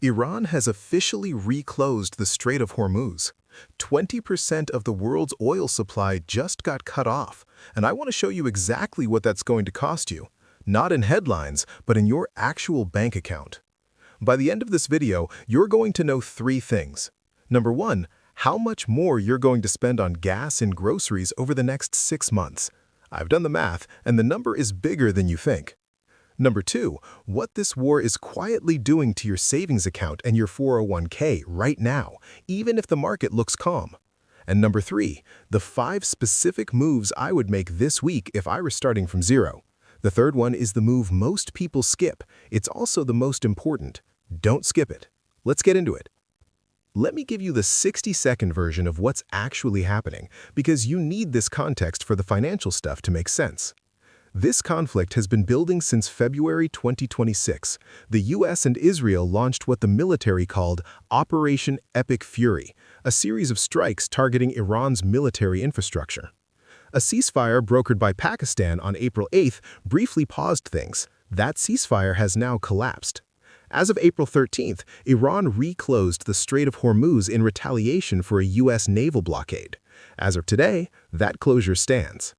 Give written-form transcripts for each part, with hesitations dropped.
Iran has officially reclosed the Strait of Hormuz. 20% of the world's oil supply just got cut off, and I want to show you exactly what that's going to cost you. Not in headlines, but in your actual bank account. By the end of this video, you're going to know three things. Number one, how much more you're going to spend on gas and groceries over the next 6 months. I've done the math, and the number is bigger than you think. Number two, what this war is quietly doing to your savings account and your 401k right now, even if the market looks calm. And number three, the 5 specific moves I would make this week if I were starting from zero. The third one is the move most people skip. It's also the most important. Don't skip it. Let's get into it. Let me give you the 60-second version of what's actually happening, because you need this context for the financial stuff to make sense. This conflict has been building since February 2026. The US and Israel launched what the military called Operation Epic Fury, a series of strikes targeting Iran's military infrastructure. A ceasefire brokered by Pakistan on April 8th briefly paused things. That ceasefire has now collapsed. As of April 13th, Iran reclosed the Strait of Hormuz in retaliation for a US naval blockade. As of today, that closure stands.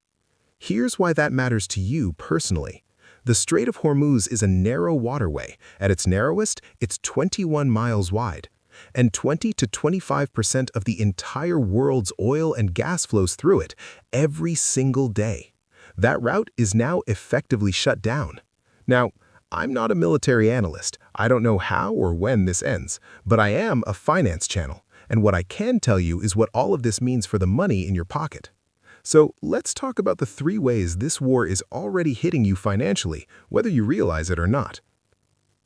Here's why that matters to you personally. The Strait of Hormuz is a narrow waterway. At its narrowest, it's 21 miles wide. And 20 to 25% of the entire world's oil and gas flows through it every single day. That route is now effectively shut down. Now, I'm not a military analyst. I don't know how or when this ends, but I am a finance channel. And what I can tell you is what all of this means for the money in your pocket. So let's talk about the 3 ways this war is already hitting you financially, whether you realize it or not.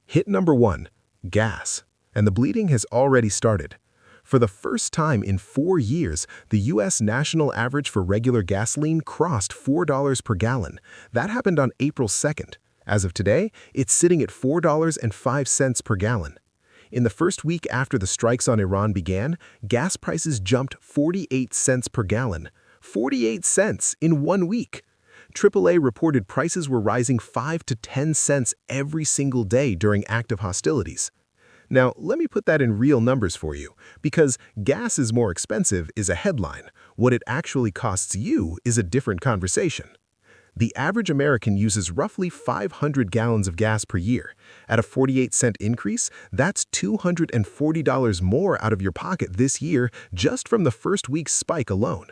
Hit number 1, gas. And the bleeding has already started. For the first time in 4 years, the US national average for regular gasoline crossed $4 per gallon. That happened on April 2nd. As of today, it's sitting at $4.05 per gallon. In the first week after the strikes on Iran began, gas prices jumped 48 cents per gallon. 48 cents in 1 week. AAA reported prices were rising 5 to 10 cents every single day during active hostilities. Now, let me put that in real numbers for you, because gas is more expensive is a headline. What it actually costs you is a different conversation. The average American uses roughly 500 gallons of gas per year. At a 48-cent increase, that's $240 more out of your pocket this year just from the first week's spike alone.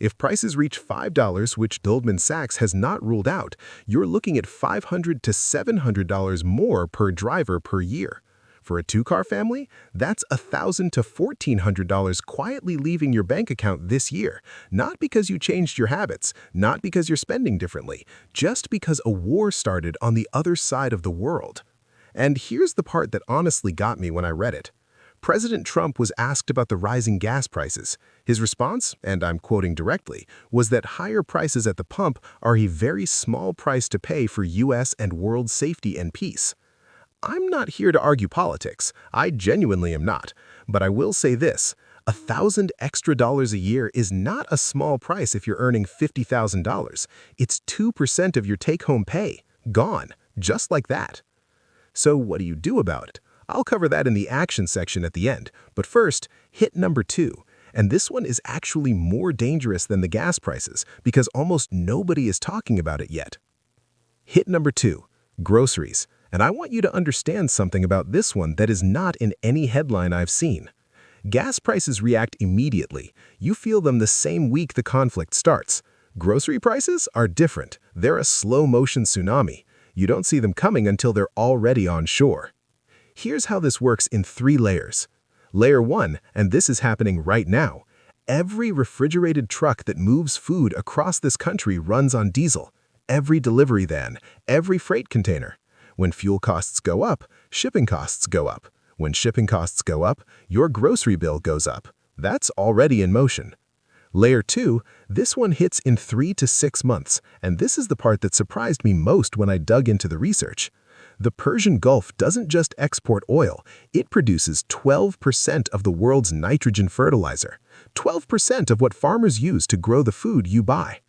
If prices reach $5, which Goldman Sachs has not ruled out, you're looking at $500 to $700 more per driver per year. For a 2-car family, that's $1,000 to $1,400 quietly leaving your bank account this year, not because you changed your habits, not because you're spending differently, just because a war started on the other side of the world. And here's the part that honestly got me when I read it. President Trump was asked about the rising gas prices. His response, and I'm quoting directly, was that higher prices at the pump are a very small price to pay for US and world safety and peace. I'm not here to argue politics. I genuinely am not. But I will say this, $1,000 extra a year is not a small price if you're earning $50,000. It's 2% of your take-home pay. Gone. Just like that. So what do you do about it? I'll cover that in the action section at the end. But first, hit number 2. And this one is actually more dangerous than the gas prices because almost nobody is talking about it yet. Hit number 2, groceries. And I want you to understand something about this one that is not in any headline I've seen. Gas prices react immediately. You feel them the same week the conflict starts. Grocery prices are different. They're a slow-motion tsunami. You don't see them coming until they're already on shore. Here's how this works in 3 layers. Layer 1, and this is happening right now. Every refrigerated truck that moves food across this country runs on diesel. Every delivery van, every freight container. When fuel costs go up, shipping costs go up. When shipping costs go up, your grocery bill goes up. That's already in motion. Layer 2, this one hits in 3 to 6 months, and this is the part that surprised me most when I dug into the research. The Persian Gulf doesn't just export oil, it produces 12% of the world's nitrogen fertilizer, 12% of what farmers use to grow the food you buy.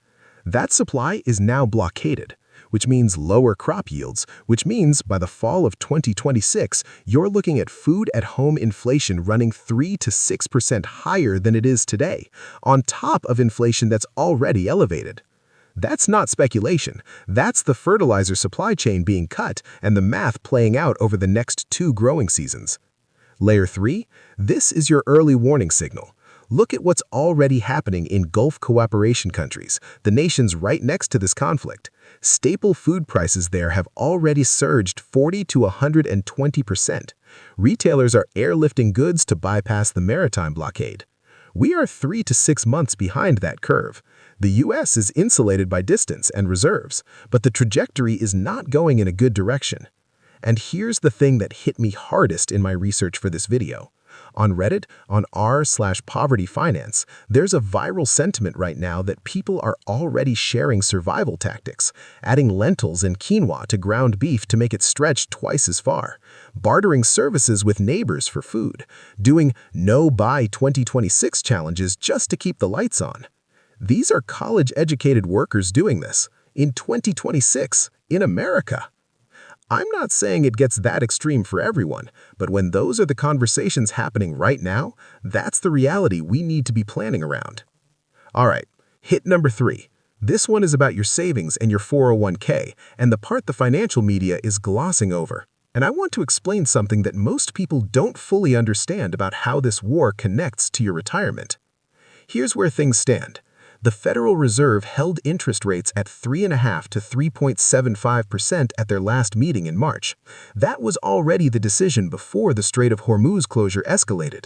That supply is now blockaded, which means lower crop yields, which means by the fall of 2026, you're looking at food-at-home inflation running 3 to 6% higher than it is today, on top of inflation that's already elevated. That's not speculation. That's the fertilizer supply chain being cut and the math playing out over the next 2 growing seasons. Layer 3, this is your early warning signal. Look at what's already happening in Gulf cooperation countries, the nations right next to this conflict. Staple food prices there have already surged 40 to 120%. Retailers are airlifting goods to bypass the maritime blockade. We are 3 to 6 months behind that curve. The U.S. is insulated by distance and reserves, but the trajectory is not going in a good direction. And here's the thing that hit me hardest in my research for this video. On Reddit, on r/poverty finance, there's a viral sentiment right now that people are already sharing survival tactics, adding lentils and quinoa to ground beef to make it stretch twice as far, bartering services with neighbors for food, doing no-buy 2026 challenges just to keep the lights on. These are college-educated workers doing this in 2026 in America. I'm not saying it gets that extreme for everyone, but when those are the conversations happening right now, that's the reality we need to be planning around. All right, hit number 3. This one is about your savings and your 401k, and the part the financial media is glossing over. And I want to explain something that most people don't fully understand about how this war connects to your retirement. Here's where things stand. The Federal Reserve held interest rates at 3.5% to 3.75% at their last meeting in March. That was already the decision before the Strait of Hormuz closure escalated.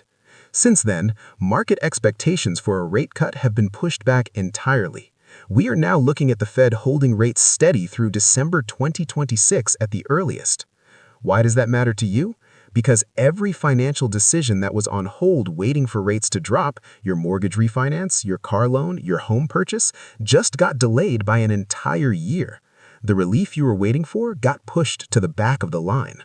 Since then, market expectations for a rate cut have been pushed back entirely. We are now looking at the Fed holding rates steady through December 2026 at the earliest. Why does that matter to you? Because every financial decision that was on hold waiting for rates to drop, your mortgage refinance, your car loan, your home purchase, just got delayed by an entire year. The relief you were waiting for got pushed to the back of the line.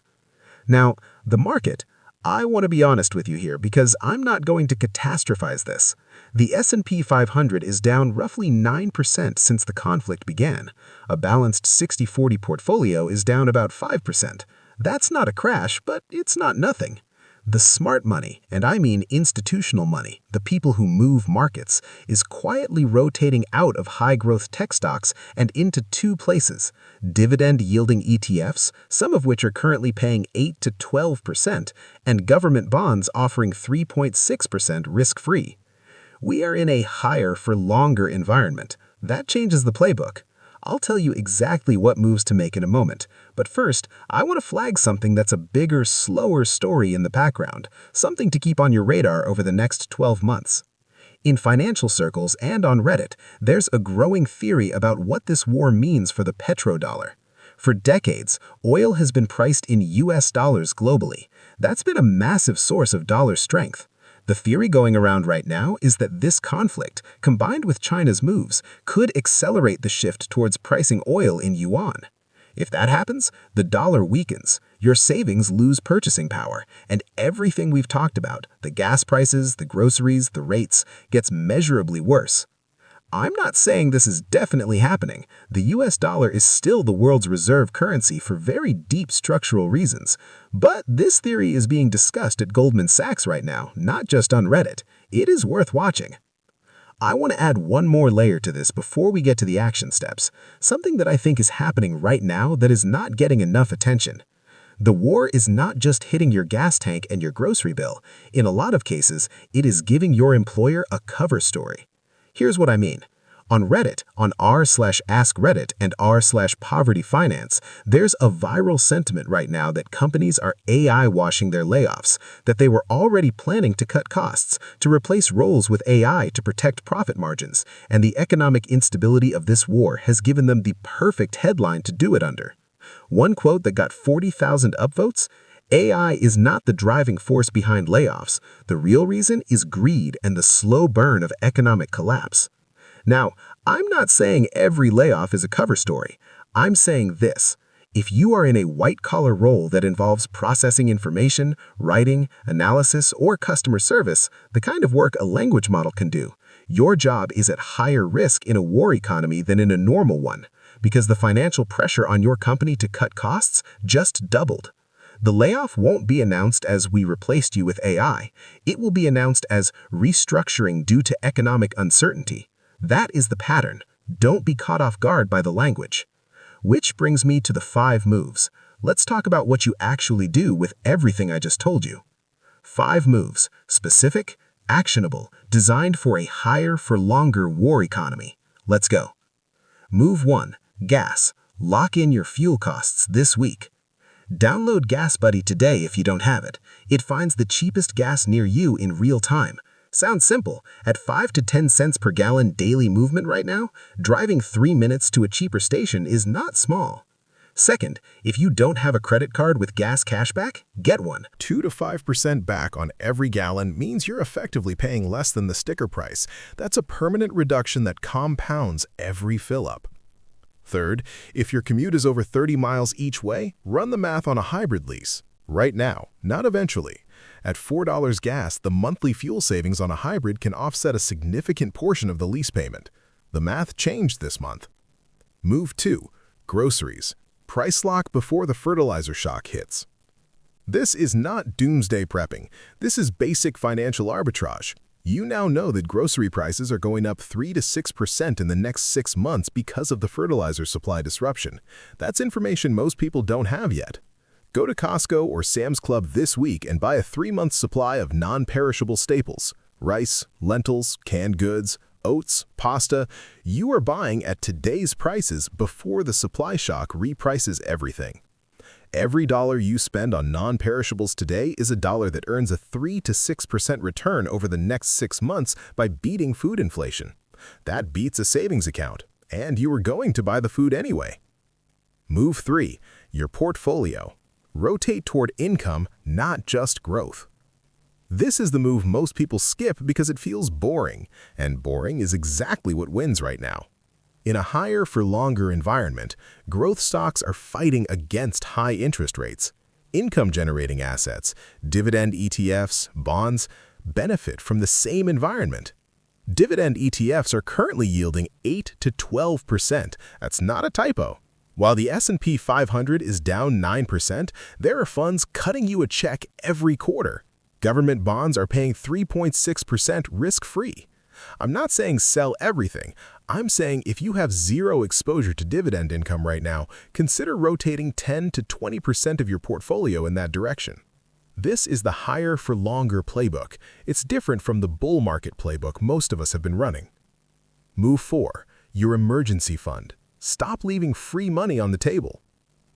Now, the market, I want to be honest with you here because I'm not going to catastrophize this. The S&P 500 is down roughly 9% since the conflict began. A balanced 60-40 portfolio is down about 5%. That's not a crash, but it's not nothing. The smart money, and I mean institutional money, the people who move markets, is quietly rotating out of high-growth tech stocks and into 2 places: dividend-yielding ETFs, some of which are currently paying 8 to 12%, and government bonds offering 3.6% risk-free. We are in a higher-for-longer environment. That changes the playbook. I'll tell you exactly what moves to make in a moment, but first, I want to flag something that's a bigger, slower story in the background, something to keep on your radar over the next 12 months. In financial circles and on Reddit, there's a growing theory about what this war means for the petrodollar. For decades, oil has been priced in US dollars globally. That's been a massive source of dollar strength. The theory going around right now is that this conflict, combined with China's moves, could accelerate the shift towards pricing oil in yuan. If that happens, the dollar weakens, your savings lose purchasing power, and everything we've talked about, the gas prices, the groceries, the rates, gets measurably worse. I'm not saying this is definitely happening. The US dollar is still the world's reserve currency for very deep structural reasons. But this theory is being discussed at Goldman Sachs right now, not just on Reddit. It is worth watching. I want to add one more layer to this before we get to the action steps, something that I think is happening right now that is not getting enough attention. The war is not just hitting your gas tank and your grocery bill. In a lot of cases, it is giving your employer a cover story. Here's what I mean. On Reddit, on r/AskReddit and r/Poverty Finance, there's a viral sentiment right now that companies are AI washing their layoffs, that they were already planning to cut costs, to replace roles with AI to protect profit margins, and the economic instability of this war has given them the perfect headline to do it under. One quote that got 40,000 upvotes: AI is not the driving force behind layoffs. The real reason is greed and the slow burn of economic collapse. Now, I'm not saying every layoff is a cover story. I'm saying this: if you are in a white-collar role that involves processing information, writing, analysis, or customer service, the kind of work a language model can do, your job is at higher risk in a war economy than in a normal one. because the financial pressure on your company to cut costs just doubled. The layoff won't be announced as "we replaced you with AI." It will be announced as "restructuring due to economic uncertainty." That is the pattern. Don't be caught off guard by the language. Which brings me to the 5 moves. Let's talk about what you actually do with everything I just told you. 5 moves, specific, actionable, designed for a higher for longer war economy. Let's go. Move 1. Gas. Lock in your fuel costs this week. Download Gas Buddy today if you don't have it. It finds the cheapest gas near you in real time. Sounds simple. At 5 to 10 cents per gallon daily movement right now, driving 3 minutes to a cheaper station is not small. Second, if you don't have a credit card with gas cashback, get one. 2 to 5% back on every gallon means you're effectively paying less than the sticker price. That's a permanent reduction that compounds every fill-up. Third, if your commute is over 30 miles each way, run the math on a hybrid lease. Right now, not eventually. At $4 gas, the monthly fuel savings on a hybrid can offset a significant portion of the lease payment. The math changed this month. Move 2. Groceries. Price lock before the fertilizer shock hits. This is not doomsday prepping. This is basic financial arbitrage. You now know that grocery prices are going up 3 to 6% in the next 6 months because of the fertilizer supply disruption. That's information most people don't have yet. Go to Costco or Sam's Club this week and buy a 3-month supply of non-perishable staples: rice, lentils, canned goods, oats, pasta. You are buying at today's prices before the supply shock reprices everything. Every dollar you spend on non-perishables today is a dollar that earns a 3 to 6% return over the next 6 months by beating food inflation. That beats a savings account, and you were going to buy the food anyway. Move 3. Your portfolio. Rotate toward income, not just growth. This is the move most people skip because it feels boring, and boring is exactly what wins right now. In a higher for longer environment, growth stocks are fighting against high interest rates. Income-generating assets, dividend ETFs, bonds, benefit from the same environment. Dividend ETFs are currently yielding 8 to 12%. That's not a typo. While the S&P 500 is down 9%, there are funds cutting you a check every quarter. Government bonds are paying 3.6% risk-free. I'm not saying sell everything. I'm saying if you have zero exposure to dividend income right now, consider rotating 10 to 20% of your portfolio in that direction. This is the higher for longer playbook. It's different from the bull market playbook most of us have been running. Move 4. Your emergency fund. Stop leaving free money on the table.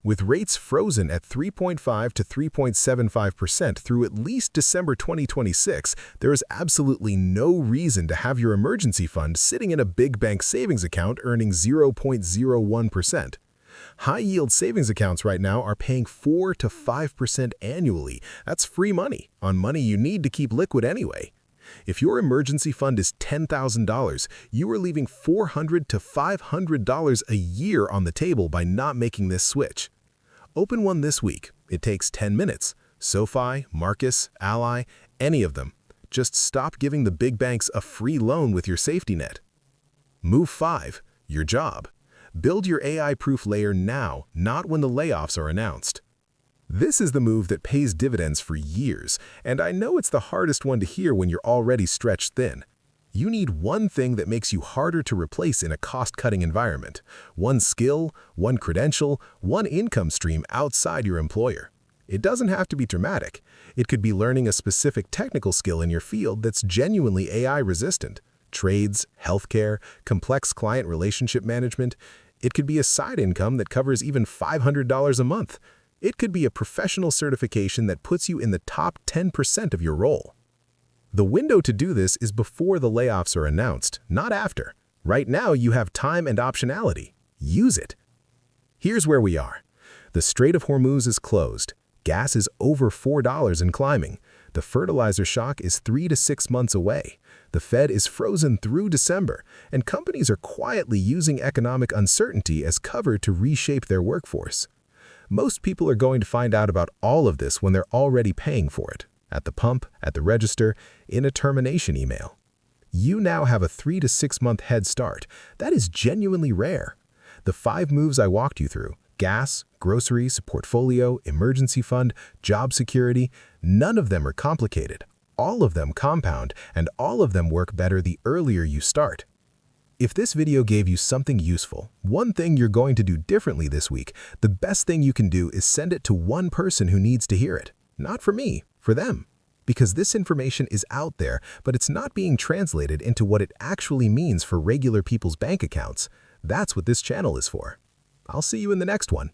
With rates frozen at 3.5 to 3.75% through at least December 2026, there is absolutely no reason to have your emergency fund sitting in a big bank savings account earning 0.01%. High-yield savings accounts right now are paying 4 to 5% annually. That's free money on money you need to keep liquid anyway. If your emergency fund is $10,000, you are leaving $400 to $500 a year on the table by not making this switch. Open one this week. It takes 10 minutes. SoFi, Marcus, Ally, any of them. Just stop giving the big banks a free loan with your safety net. Move 5. Your job. Build your AI-proof layer now, not when the layoffs are announced. This is the move that pays dividends for years, and I know it's the hardest one to hear when you're already stretched thin. You need one thing that makes you harder to replace in a cost-cutting environment. One skill, one credential, one income stream outside your employer. It doesn't have to be dramatic. It could be learning a specific technical skill in your field that's genuinely AI-resistant. Trades, healthcare, complex client relationship management. It could be a side income that covers even $500 a month. It could be a professional certification that puts you in the top 10% of your role. The window to do this is before the layoffs are announced, not after. Right now, you have time and optionality. Use it. Here's where we are. The Strait of Hormuz is closed. Gas is over $4 and climbing. The fertilizer shock is 3 to 6 months away. The Fed is frozen through December, and companies are quietly using economic uncertainty as cover to reshape their workforce. Most people are going to find out about all of this when they're already paying for it. At the pump, at the register, in a termination email. You now have a 3 to 6 month head start. That is genuinely rare. The 5 moves I walked you through, gas, groceries, portfolio, emergency fund, job security, none of them are complicated. All of them compound, and all of them work better the earlier you start. If this video gave you something useful, one thing you're going to do differently this week, the best thing you can do is send it to one person who needs to hear it. Not for me, for them. Because this information is out there, but it's not being translated into what it actually means for regular people's bank accounts. That's what this channel is for. I'll see you in the next one.